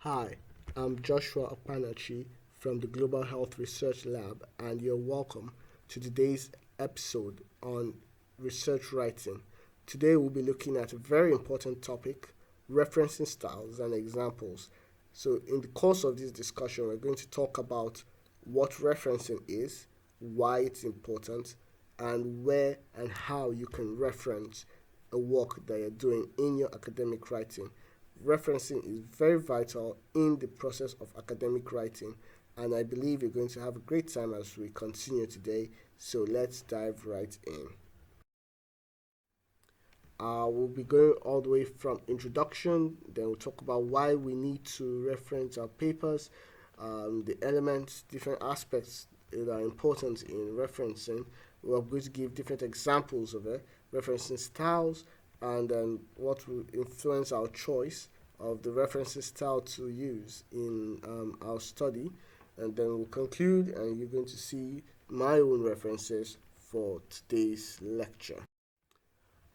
Hi, I'm Joshua Opanachi from the Global Health Research Lab, and you're welcome to today's episode on research writing. Today, we'll be looking at a very important topic referencing styles and examples. So, in the course of this discussion, we're going to talk about what referencing is, why it's important, and where and how you can reference a work that you're doing in your academic writing. Referencing is very vital in the process of academic writing, and I believe you're going to have a great time as we continue today. So let's dive right in. We'll be going all the way from introduction, then we'll talk about why we need to reference our papers, the elements, different aspects that are important in referencing. We're going to give different examples of it, referencing styles, and then what will influence our choice of the referencing style to use in our study. And then we'll conclude, and you're going to see my own references for today's lecture.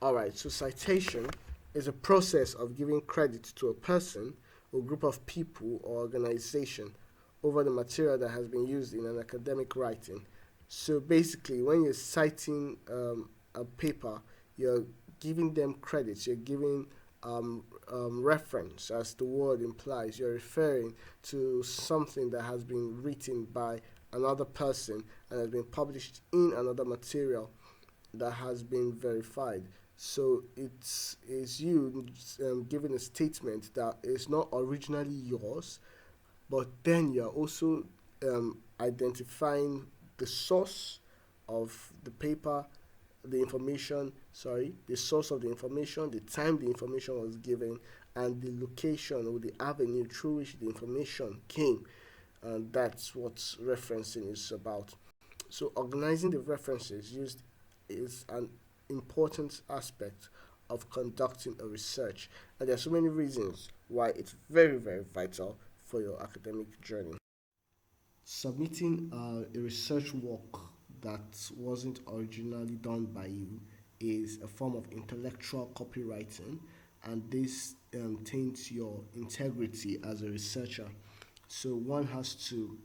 Alright, so citation is a process of giving credit to a person or group of people or organization over the material that has been used in an academic writing. So basically, when you're citing a paper, you're giving them credits, you're giving reference, as the word implies. You're referring to something that has been written by another person and has been published in another material that has been verified. So it's you giving a statement that is not originally yours, but then you're also identifying the source of the paper, the source of the information, the time the information was given, and the location or the avenue through which the information came. And that's what referencing is about. So organizing the references used is an important aspect of conducting a research. And there are so many reasons why it's very, very vital for your academic journey. Submitting a research work that wasn't originally done by you is a form of intellectual copywriting, and this taints your integrity as a researcher. So one has to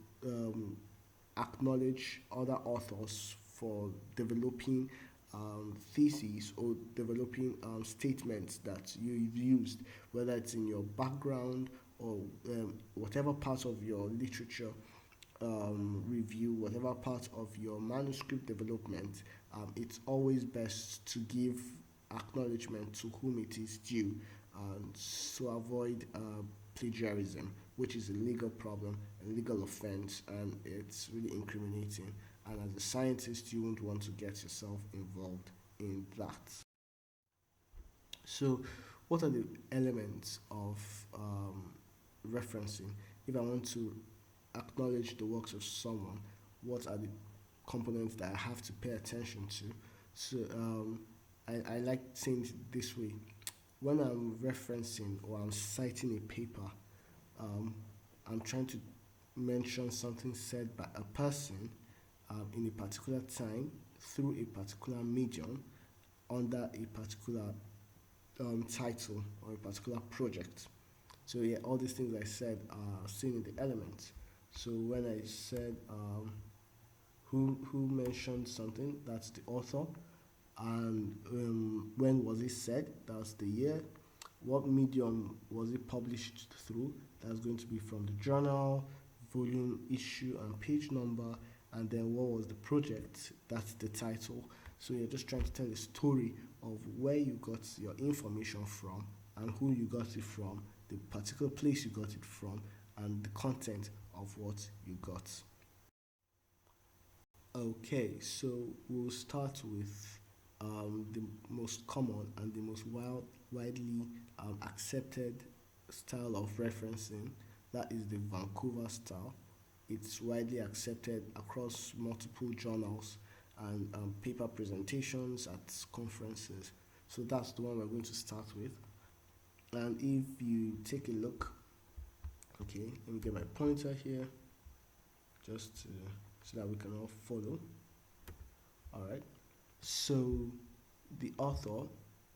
acknowledge other authors for developing theses or developing statements that you've used, whether it's in your background or whatever part of your literature review, whatever part of your manuscript development. It's always best to give acknowledgement to whom it is due, to avoid plagiarism, which is a legal problem, a legal offense, and it's really incriminating. And as a scientist, you won't want to get yourself involved in that. So, what are the elements of referencing? If I want to acknowledge the works of someone, what are the components that I have to pay attention to? So, I like saying it this way. When I'm referencing or I'm citing a paper, um, I'm trying to mention something said by a person in a particular time through a particular medium under a particular title or a particular project. So yeah, all these things I said are seen in the elements. So when I said who mentioned something, that's the author, and when was it said, that's the year. What medium was it published through? That's going to be from the journal, volume, issue, and page number. And then what was the project? That's the title. So you're just trying to tell a story of where you got your information from and who you got it from, the particular place you got it from, and the content of what you got. Okay, so we'll start with the most common and the most widely accepted style of referencing. That is the Vancouver style. It's widely accepted across multiple journals and paper presentations at conferences. So that's the one we're going to start with. And if you take a look, okay, let me get my pointer here just so that we can all follow. All right. So the author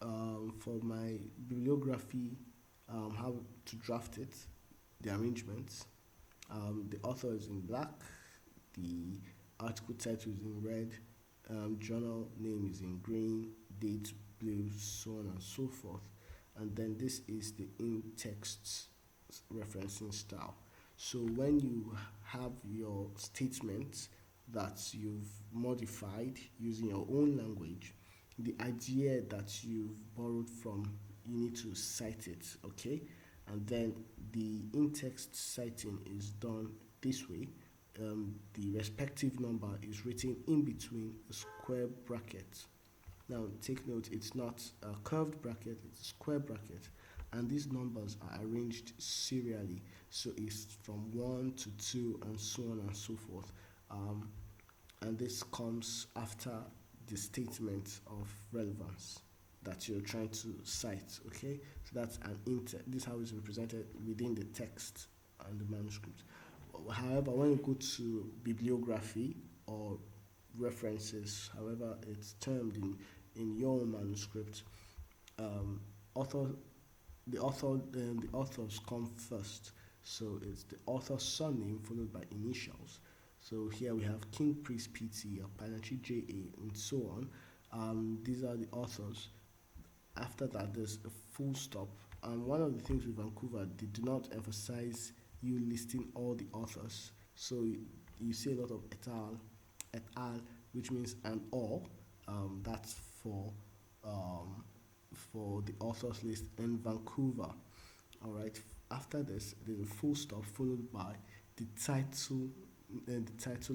for my bibliography, how to draft it. the arrangements. The author is in black, the article title is in red, journal name is in green, date blue, so on and so forth. And then this is the in-text referencing style. So when you have your statements that you've modified using your own language, the idea that you've borrowed from, you need to cite it, okay? And then the in-text citing is done this way. The respective number is written in between a square bracket. Now take note, it's not a curved bracket, it's a square bracket, and these numbers are arranged serially, so it's from 1 to 2 and so on and so forth. And this comes after the statement of relevance that you're trying to cite, okay? So that's this is how it's represented within the text and the manuscript. However, when you go to bibliography or references, however it's termed in your manuscript, the authors come first. So it's the author's surname followed by initials. So here we have King Priest PT, Apanachi JA, and so on. These are the authors. After that, there's a full stop. And one of the things with Vancouver, they do not emphasize you listing all the authors. So you see a lot of et al, which means an or. That's for the authors list in Vancouver. All right. After this, there's a full stop followed by the title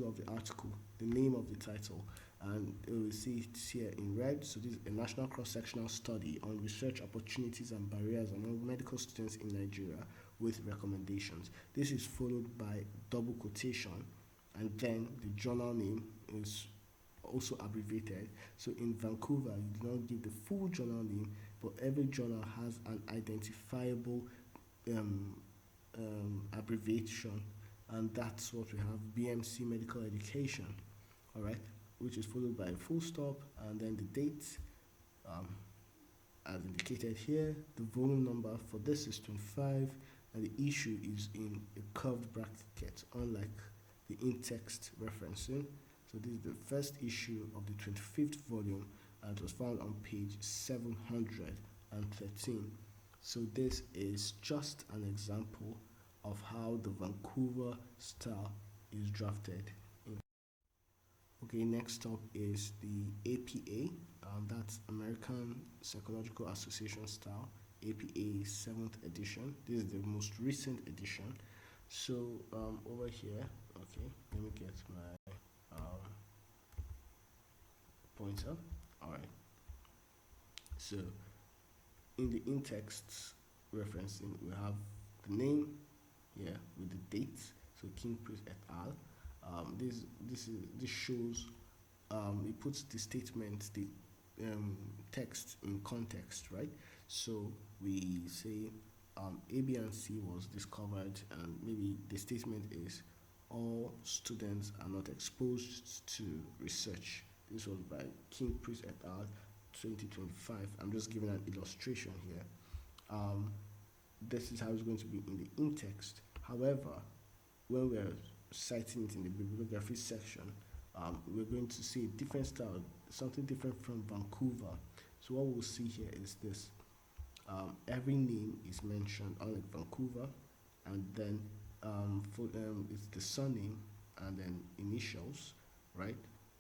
of the article, the name of the title, and you will see it here in red. So this is a national cross-sectional study on research opportunities and barriers among medical students in Nigeria with recommendations. This is followed by double quotation, and then the journal name is also abbreviated. So in Vancouver, you do not give the full journal name, but every journal has an identifiable abbreviation, and that's what we have: BMC Medical Education, all right, which is followed by a full stop, and then the date, as indicated here. The volume number for this is 25, and the issue is in a curved bracket, unlike the in-text referencing. So this is the first issue of the 25th volume, and it was found on page 713. So this is just an example of how the Vancouver style is drafted. Okay, next up is the APA, that's American Psychological Association style, APA 7th edition. This is the most recent edition. So over here, okay, let me get my pointer. All right. So in the in-text referencing, we have the name here with the date. So King Priest et al. This shows it puts the statement, the text in context, right? So we say A, B, and C was discovered, and maybe the statement is all students are not exposed to research. This was by King Priest et al. 2025. I'm just giving an illustration here. This is how it's going to be in the in-text. However, when we're citing it in the bibliography section, we're going to see a different style, something different from Vancouver. So what we'll see here is this. Every name is mentioned, unlike Vancouver, and then it's the surname and then initials, right?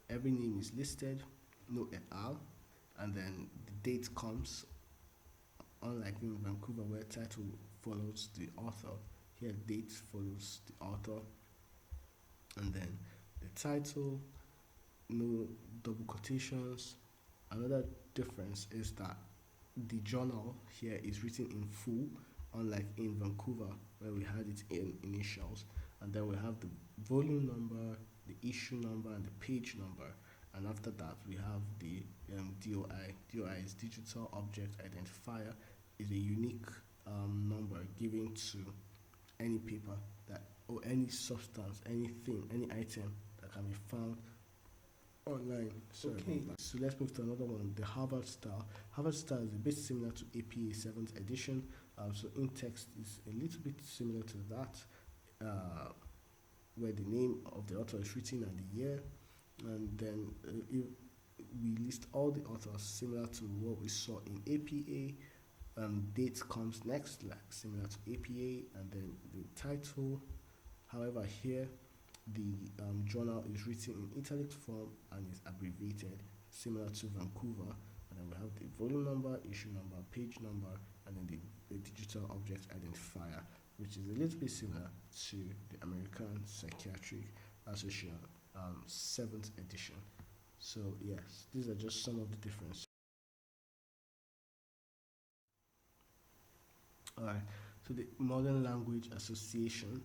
Every name is listed, no et al, and then the date comes, unlike in Vancouver where title follows the author. Here date follows the author, and then the title, no double quotations. Another difference is that the journal here is written in full, unlike in Vancouver where we had it in initials. And then we have the volume number, the issue number, and the page number. And after that, we have the DOI. DOI is Digital Object Identifier. Is a unique number given to any paper that, or any substance, anything, any item that can be found online. Okay, so let's move to another one, the Harvard style. Harvard style is a bit similar to APA 7th edition. So in text is a little bit similar to that, where the name of the author is written and the year, and then if we list all the authors similar to what we saw in APA. Date comes next, like similar to APA, and then the title. However, here the journal is written in italic form and is abbreviated, similar to Vancouver. And then we have the volume number, issue number, page number, and then the digital object identifier, which is a little bit similar to the American Psychiatric Association 7th edition. So yes, these are just some of the differences. Alright, so the Modern Language Association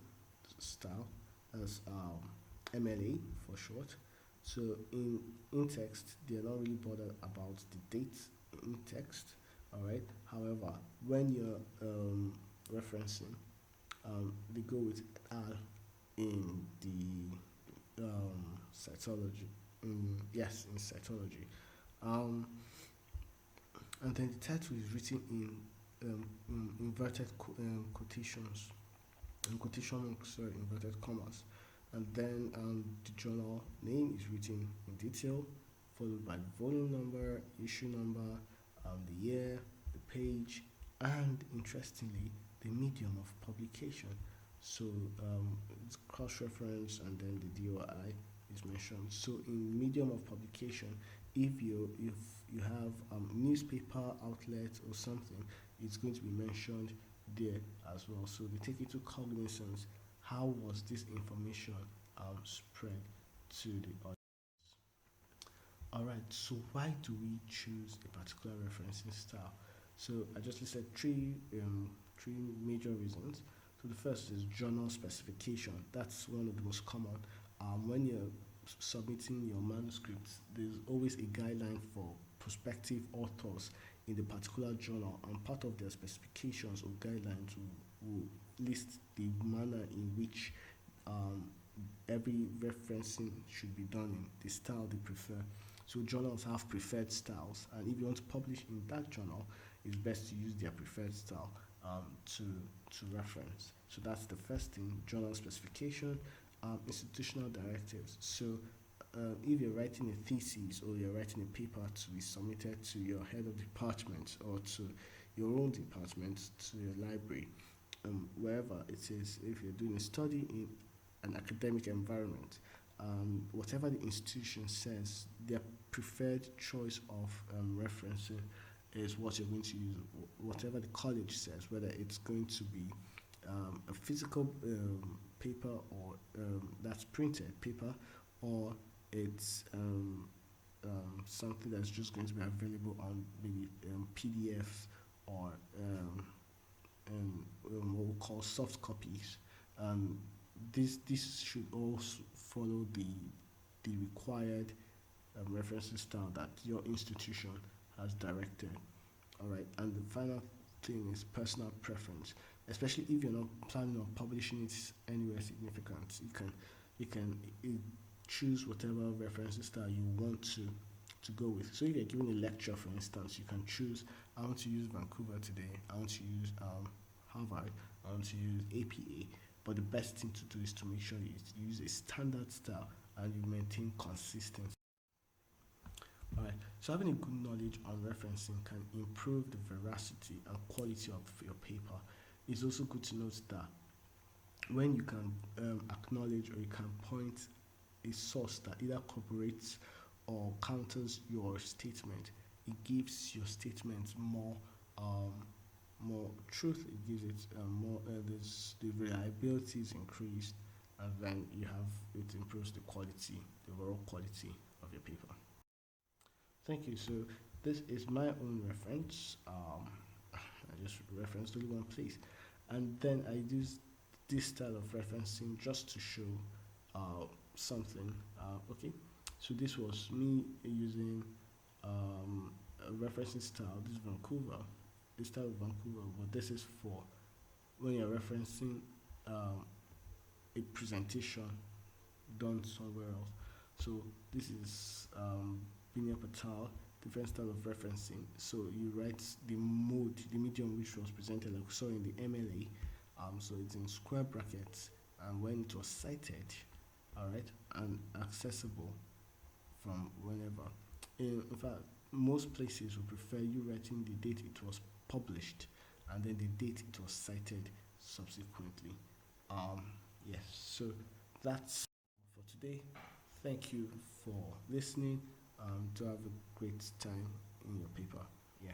style as MLA for short. So in text, they're not really bothered about the date in text. Alright, however, when you're referencing, they go with R in the cytology. Yes, in cytology. And then the title is written in inverted quotations, quotation marks, sorry, inverted commas, and then the journal name is written in detail, followed by volume number, issue number, the year, the page, and interestingly, the medium of publication. So it's cross-reference, and then the DOI is mentioned. So in medium of publication, if you have newspaper outlet or something, it's going to be mentioned there as well. So they take into cognizance how was this information spread to the audience. Alright, so why do we choose a particular referencing style? So I just listed three major reasons. So the first is journal specification. That's one of the most common. When you're submitting your manuscripts, there's always a guideline for prospective authors in the particular journal, and part of their specifications or guidelines will list the manner in which every referencing should be done in, the style they prefer. So journals have preferred styles, and if you want to publish in that journal, it's best to use their preferred style to reference. So that's the first thing, journal specification. Institutional directives. So if you're writing a thesis or you're writing a paper to be submitted to your head of department or to your own department, to your library, wherever it is, if you're doing a study in an academic environment, whatever the institution says, their preferred choice of referencing is what you're going to use. Whatever the college says, whether it's going to be a physical paper or that's printed paper, or it's something that's just going to be available on maybe PDF or what we call soft copies. This should also follow the required referencing style that your institution has directed. All right, and the final thing is personal preference. Especially if you're not planning on publishing it anywhere significant, you can choose whatever referencing style you want to go with. So if you're giving a lecture, for instance, you can choose, I want to use Vancouver today, I want to use Harvard, I want to use APA, but the best thing to do is to make sure you use a standard style and you maintain consistency. Alright, so having a good knowledge on referencing can improve the veracity and quality of your paper. It's also good to note that when you can acknowledge or you can point a source that either corroborates or counters your statement, it gives your statement more truth. It gives it more. The reliability is increased, and then it improves the quality, the overall quality of your paper. Thank you. So this is my own reference. I just referenced only one place, and then I use this style of referencing just to show something. Okay, so this was me using a referencing style. This is Vancouver, this style of Vancouver, but this is for when you're referencing a presentation done somewhere else. So this is Binya Patel different style of referencing. So you write the mode, the medium which was presented, like we saw in the MLA. So it's in square brackets, and when it was cited, all right, and accessible from whenever. In fact, most places would prefer you writing the date it was published and then the date it was cited subsequently. Yes, so that's for today. Thank you for listening. To have a great time in your paper. Yeah.